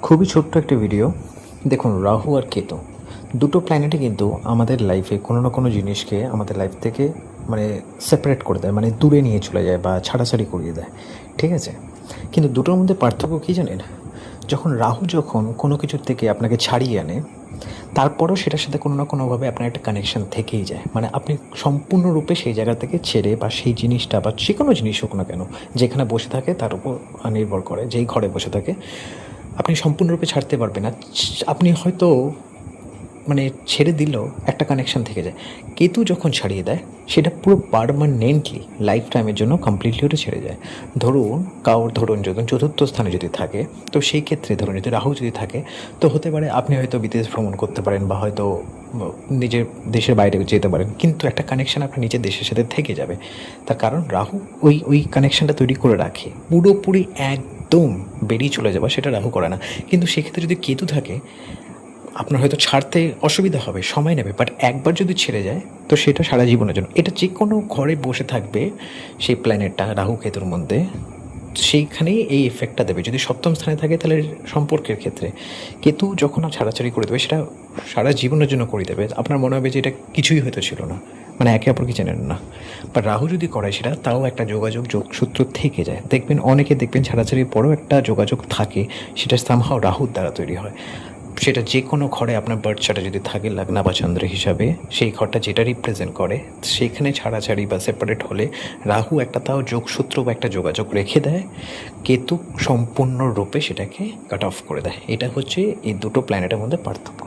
খুবই ছোট্ট একটা ভিডিও। দেখুন, রাহু আর কেতু দুটো প্ল্যানেটই কিন্তু আমাদের লাইফে কোনো না কোনো জিনিসকে আমাদের লাইফ থেকে মানে সেপারেট করে দেয়, মানে দূরে নিয়ে চলে যায় বা ছাড়াছাড়ি করিয়ে দেয়। ঠিক আছে, কিন্তু দুটোর মধ্যে পার্থক্য কী জানেন? যখন রাহু কোনো কিছুর থেকে আপনাকে ছাড়িয়ে আনে, তারপরও সেটার সাথে কোনো না কোনোভাবে আপনার একটা কানেকশান থেকেই যায়। মানে আপনি সম্পূর্ণরূপে সেই জায়গা থেকে ছেড়ে বা সেই জিনিসটা বা যে কোনো জিনিস হোক না কেন, যেখানে বসে থাকে তার উপর নির্ভর করে, যেই ঘরে বসে থাকে আপনি সম্পূর্ণরূপে ছাড়তে পারবেন না। আপনি হয়তো মানে ছেড়ে দিলেও একটা কানেকশান থেকে যায়। কেতু যখন ছাড়িয়ে দেয় সেটা পুরো পারমানেন্টলি লাইফ টাইমের জন্য কমপ্লিটলি ওটা ছেড়ে যায়। ধরুন যখন চতুর্থ স্থানে যদি থাকে, তো সেই ক্ষেত্রে ধরুন যদি রাহু যদি থাকে, তো হতে পারে আপনি হয়তো বিদেশ ভ্রমণ করতে পারেন বা হয়তো নিজের দেশের বাইরে যেতে পারেন, কিন্তু একটা কানেকশান আপনার নিজের দেশের সাথে থেকে যাবে। তার কারণ রাহু ওই কানেকশানটা তৈরি করে রাখে। পুরোপুরি একদম বেরিয়ে চলে যাওয়া সেটা রাহু করে না। কিন্তু সেক্ষেত্রে যদি কেতু থাকে, আপনার হয়তো ছাড়তে অসুবিধা হবে, সময় নেবে, বাট একবার যদি ছেড়ে যায় তো সেটা সারা জীবনের জন্য। এটা যে কোনো ঘরে বসে থাকবে সেই প্ল্যানেটটা রাহু কেতুর মধ্যে, সেইখানেই এই এফেক্টটা দেবে। যদি সপ্তম স্থানে থাকে তাহলে সম্পর্কের ক্ষেত্রে কেতু যখন ছাড়াছাড়ি করে দেবে সেটা সারা জীবনের জন্য করে দেবে। আপনার মনে হবে যে এটা কিছুই হয়তো ছিল না, মানে একে অপরকে চেনেন না। বা রাহু যদি করায় সেটা তাও একটা যোগসূত্র থেকে যায়। দেখবেন ছাড়াছাড়ির পরেও একটা যোগাযোগ থাকে, সেটা সামহাও রাহুর দ্বারা তৈরি হয়। সেটা যে কোনো ঘরে আপনার বার্থ চার্টে যদি থাকে লগ্ন বা চন্দ্র হিসাবে, সেই ঘরটা যেটা রিপ্রেজেন্ট করে সেইখানে ছাড়াছাড়ি বা সেপারেট হলে রাহু একটা তাও যোগসূত্র বা একটা যোগাযোগ রেখে দেয়, কেতু সম্পূর্ণরূপে সেটাকে কাট অফ করে দেয়। এটা হচ্ছে এই দুটো প্ল্যানেটের মধ্যে পার্থক্য।